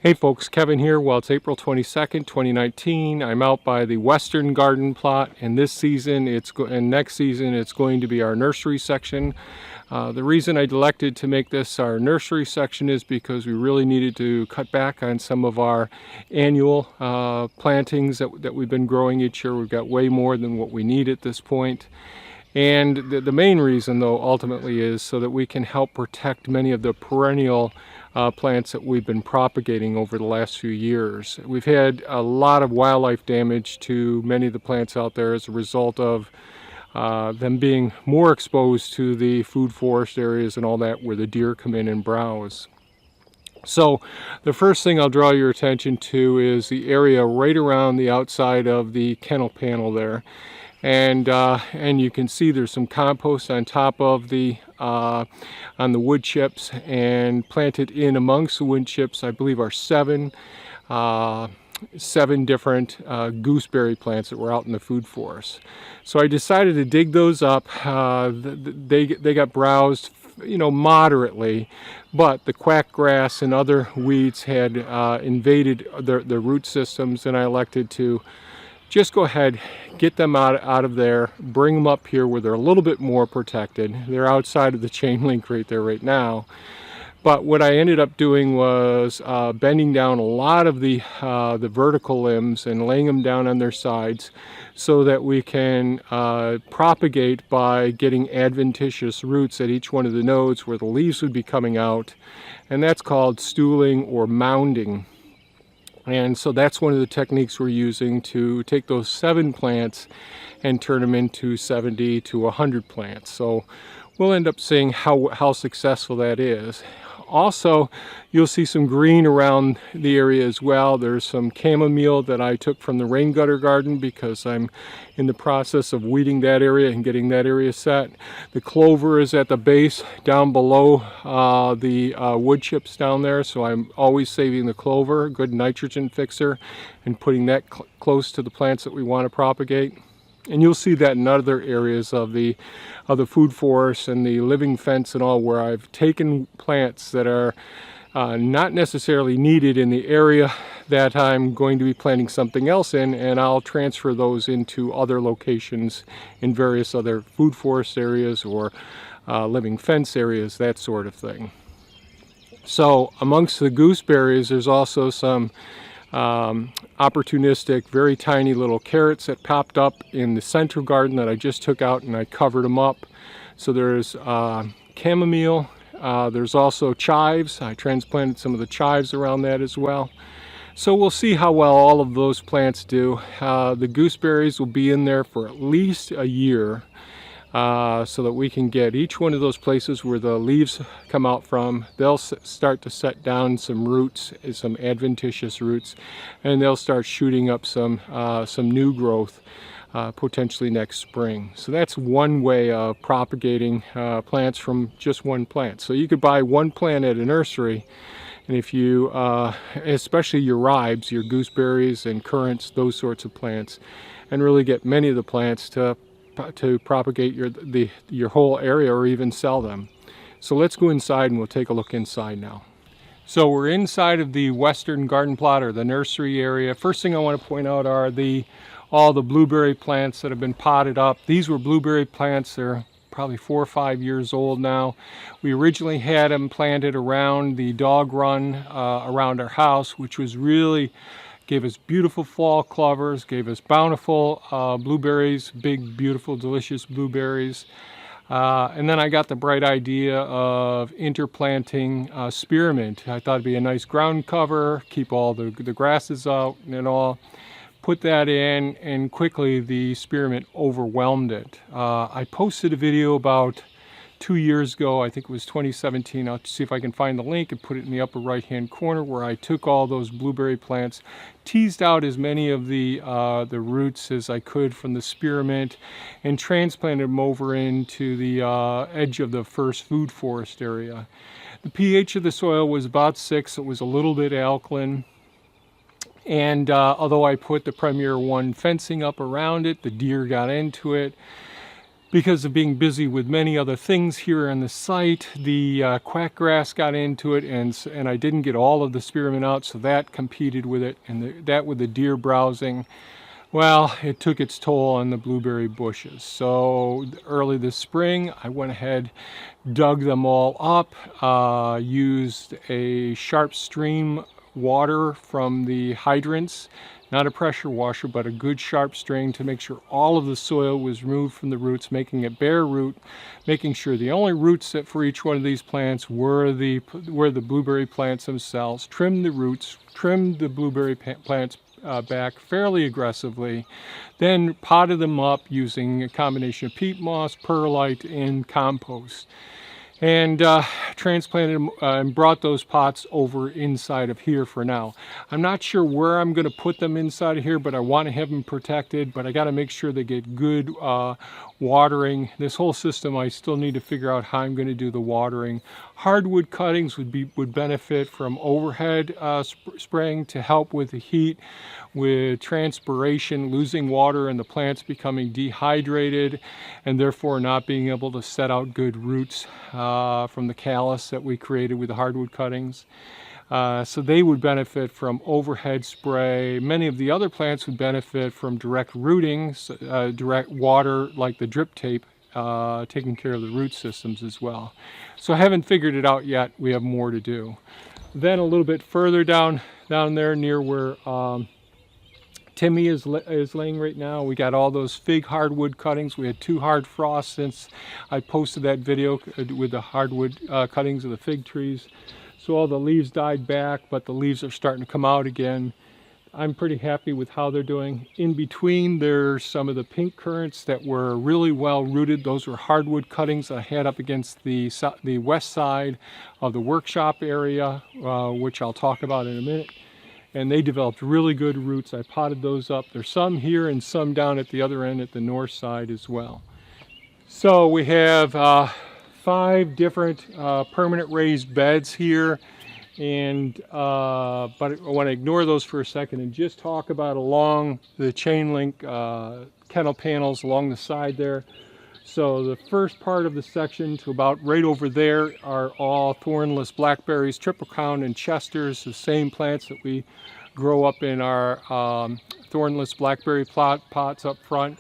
Hey folks, Kevin here. Well, it's April 22nd, 2019. I'm out by the Western Garden plot, and this season and next season it's going to be our nursery section. The reason I elected to make this our nursery section is because we really needed to cut back on some of our annual plantings that we've been growing each year. We've got way more than what we need at this point. And the main reason, though, ultimately is so that we can help protect many of the perennial plants that we've been propagating over the last few years. We've had a lot of wildlife damage to many of the plants out there as a result of them being more exposed to the food forest areas and all that where the deer come in and browse. So the first thing I'll draw your attention to is the area right around the outside of the kennel panel there. And you can see there's some compost on top of the on the wood chips, and planted in amongst the wood chips I believe are seven different gooseberry plants that were out in the food forest. So I decided to dig those up. They got browsed, you know, moderately, but the quackgrass and other weeds had invaded the root systems, and I elected to just go ahead, get them out of there, bring them up here where they're a little bit more protected. They're outside of the chain link right there right now. But what I ended up doing was bending down a lot of the vertical limbs and laying them down on their sides so that we can propagate by getting adventitious roots at each one of the nodes where the leaves would be coming out. And that's called stooling or mounding. And so that's one of the techniques we're using to take those 7 plants and turn them into 70 to 100 plants. So we'll end up seeing how successful that is. Also, you'll see some green around the area as well. There's some chamomile that I took from the rain gutter garden because I'm in the process of weeding that area and getting that area set. The clover is at the base down below the wood chips down there, so I'm always saving the clover, good nitrogen fixer, and putting that close to the plants that we want to propagate. And you'll see that in other areas of the food forest and the living fence and all, where I've taken plants that are not necessarily needed in the area that I'm going to be planting something else in, and I'll transfer those into other locations in various other food forest areas or living fence areas, that sort of thing. So amongst the gooseberries, there's also some opportunistic, very tiny little carrots that popped up in the center garden that I just took out and I covered them up. So there's chamomile, there's also chives. I transplanted some of the chives around that as well. So we'll see how well all of those plants do. The gooseberries will be in there for at least a year. So that we can get each one of those places where the leaves come out from, they'll start to set down some roots, some adventitious roots, and they'll start shooting up some new growth potentially next spring. So that's one way of propagating plants from just one plant. So you could buy one plant at a nursery, and if you, especially your ribes, your gooseberries and currants, those sorts of plants, and really get many of the plants to propagate your whole area or even sell them. So let's go inside and we'll take a look inside now. So we're inside of the Western Garden plot, or the nursery area. First thing I want to point out are all the blueberry plants that have been potted up. These were blueberry plants. They're probably 4 or 5 years old now. We originally had them planted around the dog run around our house, which was really gave us beautiful fall clovers, gave us bountiful blueberries, big, beautiful, delicious blueberries. And then I got the bright idea of interplanting spearmint. I thought it'd be a nice ground cover, keep all the grasses out and all. Put that in, and quickly the spearmint overwhelmed it. I posted a video about 2 years ago, I think it was 2017. I'll see if I can find the link and put it in the upper right hand corner, where I took all those blueberry plants, teased out as many of the roots as I could from the spearmint, and transplanted them over into the edge of the first food forest area. The pH of the soil was about 6. It was a little bit alkaline. And although I put the Premier 1 fencing up around it, the deer got into it. because of being busy with many other things here on the site, the quackgrass got into it, and I didn't get all of the spearmint out, so that competed with it, and that with the deer browsing, well, it took its toll on the blueberry bushes. So early this spring, I went ahead, dug them all up, used a sharp stream water from the hydrants, not a pressure washer, but a good sharp strain to make sure all of the soil was removed from the roots, making it bare root, making sure the only roots that for each one of these plants were the blueberry plants themselves. Trimmed the roots, trimmed the blueberry plants back fairly aggressively, then potted them up using a combination of peat moss, perlite, and compost, and transplanted them and brought those pots over inside of here for now. I'm not sure where I'm going to put them inside of here, but I want to have them protected, but I got to make sure they get good watering. This whole system, I still need to figure out how I'm going to do the watering. Hardwood cuttings would benefit from overhead spraying to help with the heat, with transpiration, losing water, and the plants becoming dehydrated and therefore not being able to set out good roots from the callus that we created with the hardwood cuttings. So they would benefit from overhead spray. Many of the other plants would benefit from direct rooting, direct water like the drip tape, taking care of the root systems as well. So I haven't figured it out yet. We have more to do. Then a little bit further down there near where Timmy is laying right now, we got all those fig hardwood cuttings. We had 2 hard frosts since I posted that video with the hardwood cuttings of the fig trees. So all the leaves died back, but the leaves are starting to come out again. I'm pretty happy with how they're doing. In between, there's some of the pink currants that were really well rooted. Those were hardwood cuttings I had up against the west side of the workshop area, which I'll talk about in a minute. And they developed really good roots. I potted those up. There's some here and some down at the other end at the north side as well. So we have 5 different permanent raised beds here, and but I want to ignore those for a second and just talk about along the chain link kennel panels along the side there. So the first part of the section to about right over there are all thornless blackberries, triple crown, and chesters, the same plants that we grow up in our thornless blackberry pots up front.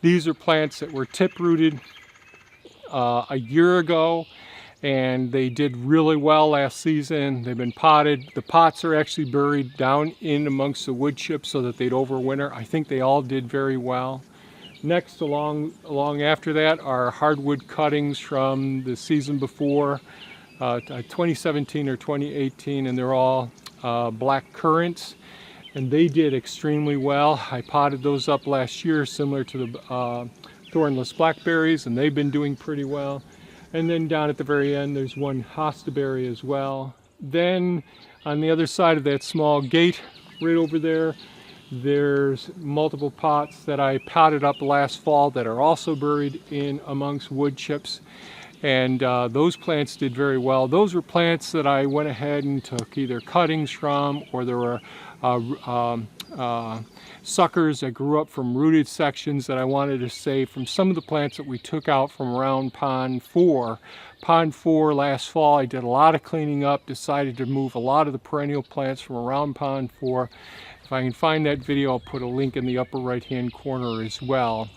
These are plants that were tip rooted a year ago, and they did really well last season. They've been potted. The pots are actually buried down in amongst the wood chips so that they'd overwinter. I think they all did very well. Next along after that are hardwood cuttings from the season before, 2017 or 2018, and they're all black currants, and they did extremely well. I potted those up last year similar to the thornless blackberries, and they've been doing pretty well. And then down at the very end there's one hostaberry as well. Then on the other side of that small gate right over there, there's multiple pots that I potted up last fall that are also buried in amongst wood chips, and those plants did very well. Those were plants that I went ahead and took either cuttings from, or there were suckers that grew up from rooted sections that I wanted to save from some of the plants that we took out from around Pond 4. Pond 4 last fall, I did a lot of cleaning up, decided to move a lot of the perennial plants from around Pond 4. If I can find that video, I'll put a link in the upper right hand corner as well.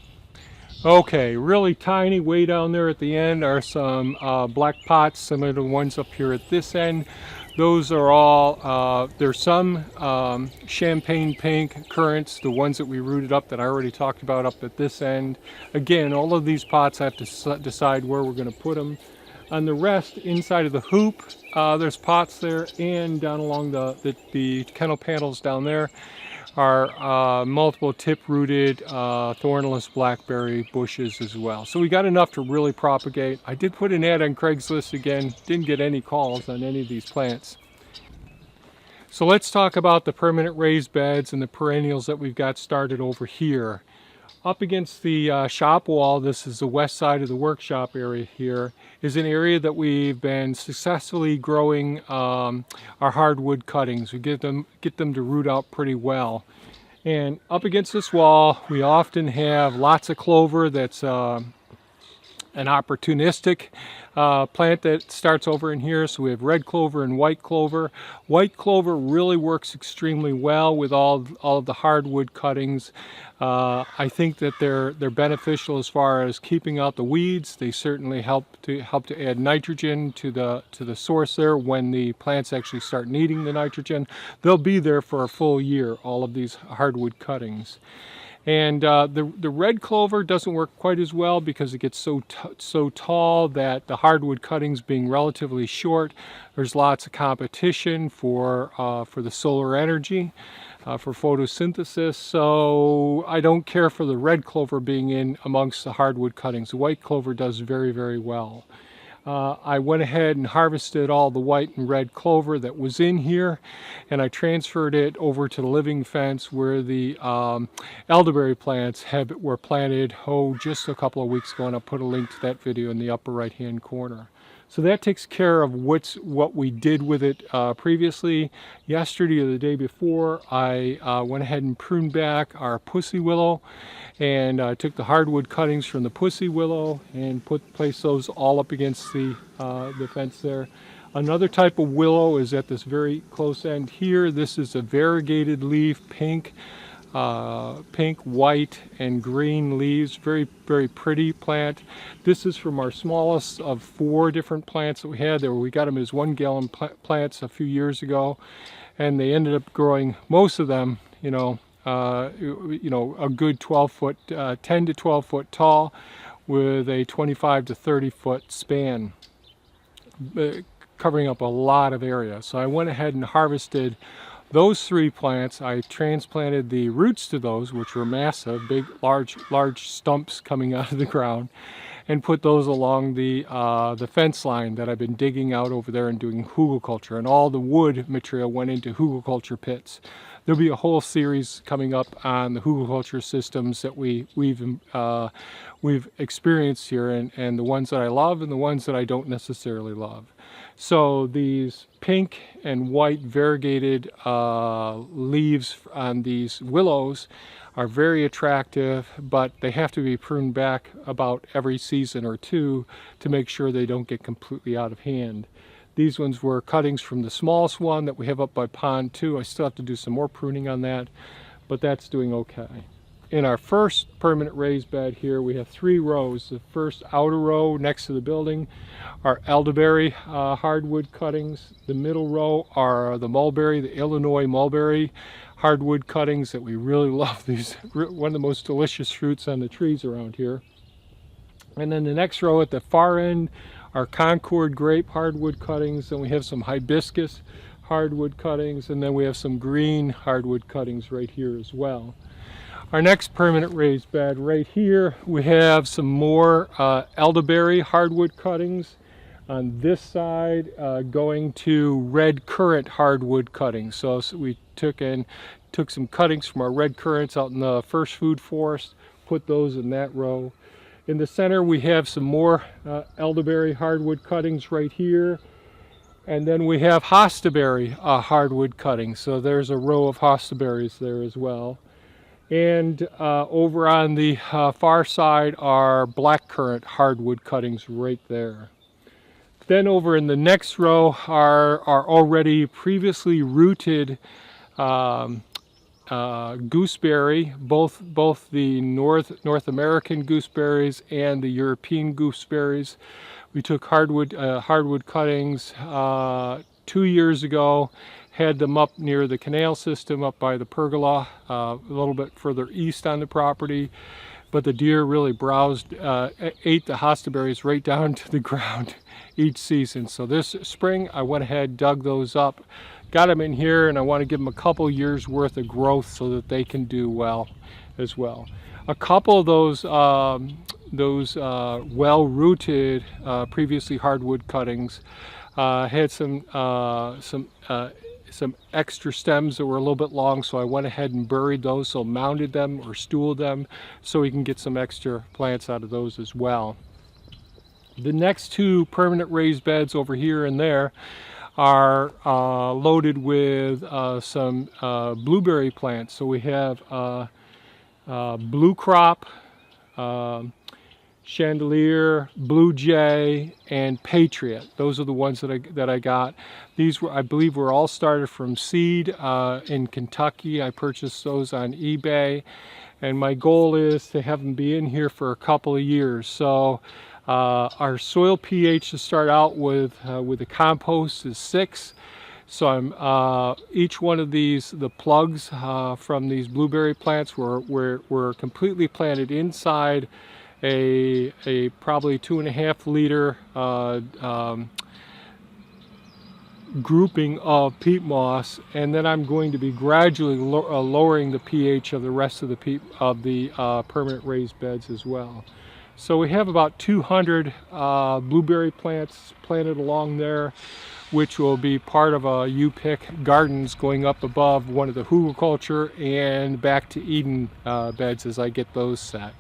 Okay, really tiny way down there at the end are some black pots similar to the ones up here at this end. Those are all, there's some champagne pink currants, the ones that we rooted up that I already talked about up at this end. Again, all of these pots I have to decide where we're going to put them. On the rest, inside of the hoop, there's pots there, and down along the kennel panels down there are multiple tip-rooted thornless blackberry bushes as well. So we got enough to really propagate. I did put an ad on Craigslist again, didn't get any calls on any of these plants. So let's talk about the permanent raised beds and the perennials that we've got started over here. Up against the shop wall, this is the west side of the workshop area here, is an area that we've been successfully growing our hardwood cuttings. We get them to root out pretty well. And up against this wall, we often have lots of clover that's an opportunistic plant that starts over in here. So we have red clover and white clover. White clover really works extremely well with all of the hardwood cuttings. I think that they're beneficial as far as keeping out the weeds. They certainly help to add nitrogen to the source there when the plants actually start needing the nitrogen. They'll be there for a full year, all of these hardwood cuttings. And the red clover doesn't work quite as well because it gets so tall that the hardwood cuttings being relatively short, there's lots of competition for the solar energy, for photosynthesis. So I don't care for the red clover being in amongst the hardwood cuttings. The white clover does very, very well. I went ahead and harvested all the white and red clover that was in here, and I transferred it over to the living fence where the elderberry plants were planted just a couple of weeks ago, and I'll put a link to that video in the upper right hand corner. So that takes care of what we did with it previously. Yesterday or the day before, I went ahead and pruned back our pussy willow, and I took the hardwood cuttings from the pussy willow and placed those all up against the fence there. Another type of willow is at this very close end here. This is a variegated leaf, pink, white, and green leaves. Very, very pretty plant. This is from our smallest of 4 different plants that we had there. We got them as 1-gallon plants a few years ago, and they ended up growing, most of them, a good 12 foot, 10 to 12 foot tall, with a 25 to 30 foot span, covering up a lot of area. So I went ahead and harvested those 3 plants. I transplanted the roots to those, which were massive, big, large stumps coming out of the ground, and put those along the fence line that I've been digging out over there and doing hugelkultur. And all the wood material went into hugelkultur pits. There'll be a whole series coming up on the hugelkultur systems that we've experienced here, and the ones that I love and the ones that I don't necessarily love. So these pink and white variegated leaves on these willows are very attractive, but they have to be pruned back about every season or 2 to make sure they don't get completely out of hand. These ones were cuttings from the smallest one that we have up by pond 2. I still have to do some more pruning on that, but that's doing okay. In our first permanent raised bed here, we have 3 rows. The first outer row next to the building are elderberry hardwood cuttings. The middle row are the mulberry, the Illinois mulberry hardwood cuttings that we really love. These one of the most delicious fruits on the trees around here. And then the next row at the far end are Concord grape hardwood cuttings, and we have some hibiscus hardwood cuttings, and then we have some green hardwood cuttings right here as well. Our next permanent raised bed right here, we have some more elderberry hardwood cuttings. On this side, going to red currant hardwood cuttings. So we took some cuttings from our red currants out in the first food forest, put those in that row. In the center, we have some more elderberry hardwood cuttings right here. And then we have hostaberry hardwood cuttings. So there's a row of hostaberries there as well. And over on the far side are blackcurrant hardwood cuttings right there. Then over in the next row are already previously rooted gooseberry, both the North American gooseberries and the European gooseberries. We took hardwood cuttings 2 years ago, had them up near the canal system up by the pergola, a little bit further east on the property, but the deer really ate the hostaberries right down to the ground each season. So this spring I went ahead, dug those up, got them in here, and I want to give them a couple years worth of growth so that they can do well as well. A couple of those well-rooted previously hardwood cuttings had some extra stems that were a little bit long, so I went ahead and buried those, so mounded them or stooled them so we can get some extra plants out of those as well. The next 2 permanent raised beds over here and there are loaded with some blueberry plants. So we have blue crop, Chandelier, Blue Jay, and Patriot. Those are the ones that I got. These were, I believe, were all started from seed in Kentucky. I purchased those on eBay, and my goal is to have them be in here for a couple of years. So our soil pH to start out with the compost is 6. So I'm each one of these, the plugs from these blueberry plants were completely planted inside a probably 2.5 liter grouping of peat moss, and then I'm going to be gradually lowering the pH of the rest of the permanent raised beds as well. So we have about 200 blueberry plants planted along there, which will be part of a U-pick gardens going up above one of the hugelkultur and back to Eden beds as I get those set.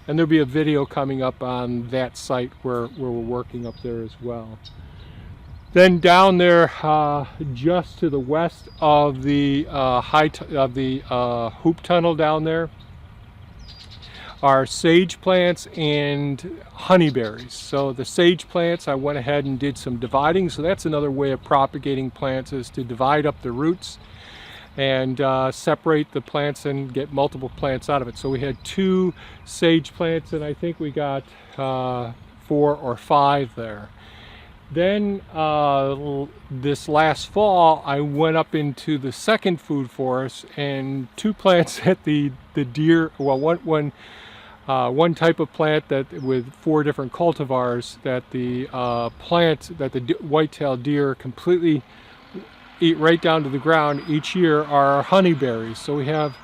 And there'll be a video coming up on that site where we're working up there as well. Then down there, just to the west of the hoop tunnel down there, are sage plants and honeyberries. So the sage plants, I went ahead and did some dividing. So that's another way of propagating plants, is to divide up the roots and separate the plants and get multiple plants out of it. So we had 2 sage plants, and I think we got 4 or 5 there. Then this last fall, I went up into the second food forest, and 2 plants that the deer, well, one type of plant that with 4 different cultivars that the white-tailed deer completely eat right down to the ground each year are honeyberries. So we have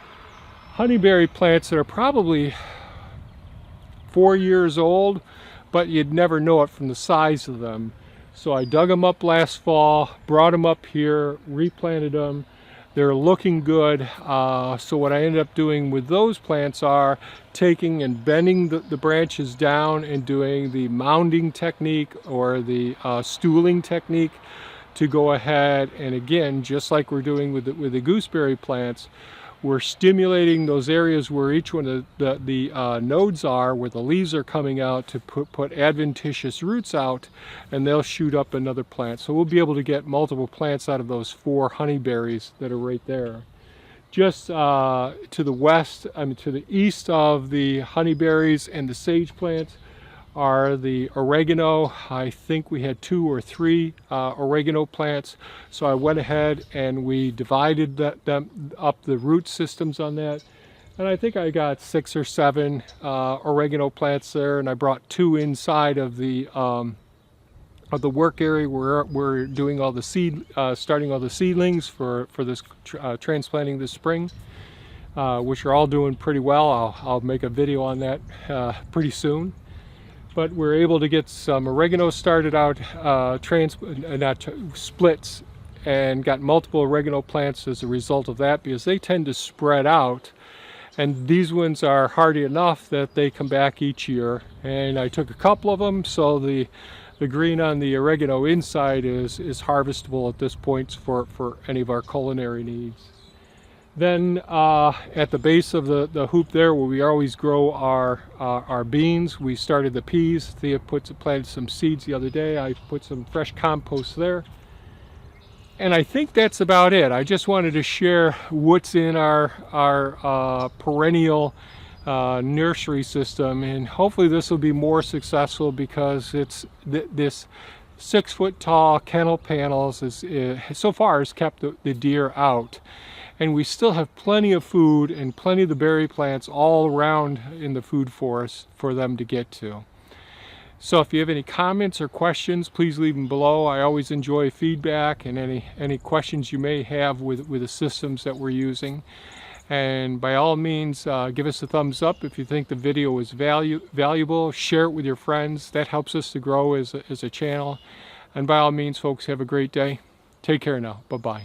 honeyberry plants that are probably 4 years old, but you'd never know it from the size of them. So I dug them up last fall, brought them up here, replanted them. They're looking good. So what I ended up doing with those plants are taking and bending the branches down and doing the mounding technique or the stooling technique to go ahead and, again, just like we're doing with the gooseberry plants, we're stimulating those areas where each one of the nodes are, where the leaves are coming out, to put adventitious roots out, and they'll shoot up another plant. So we'll be able to get multiple plants out of those 4 honeyberries that are right there. Just to the west, to the east of the honeyberries and the sage plants are the oregano. I think we had 2 or 3 oregano plants, so I went ahead and we divided them up, the root systems on that, and I think I got 6 or 7 oregano plants there, and I brought 2 inside of the work area where we're doing all the starting all the seedlings for this transplanting this spring, which are all doing pretty well. I'll make a video on that pretty soon. But we're able to get some oregano started out, splits, and got multiple oregano plants as a result of that, because they tend to spread out, and these ones are hardy enough that they come back each year. And I took a couple of them, so the green on the oregano inside is harvestable at this point for any of our culinary needs. Then at the base of the hoop there, where we always grow our beans, we started the peas. Thea planted some seeds the other day. I put some fresh compost there. And I think that's about it. I just wanted to share what's in our perennial nursery system, and hopefully this will be more successful, because it's this 6-foot tall kennel panels so far has kept the deer out. And we still have plenty of food and plenty of the berry plants all around in the food forest for them to get to. So if you have any comments or questions, please leave them below. I always enjoy feedback and any questions you may have with the systems that we're using. And by all means, give us a thumbs up if you think the video is valuable. Share it with your friends. That helps us to grow as a channel. And by all means, folks, have a great day. Take care now. Bye-bye.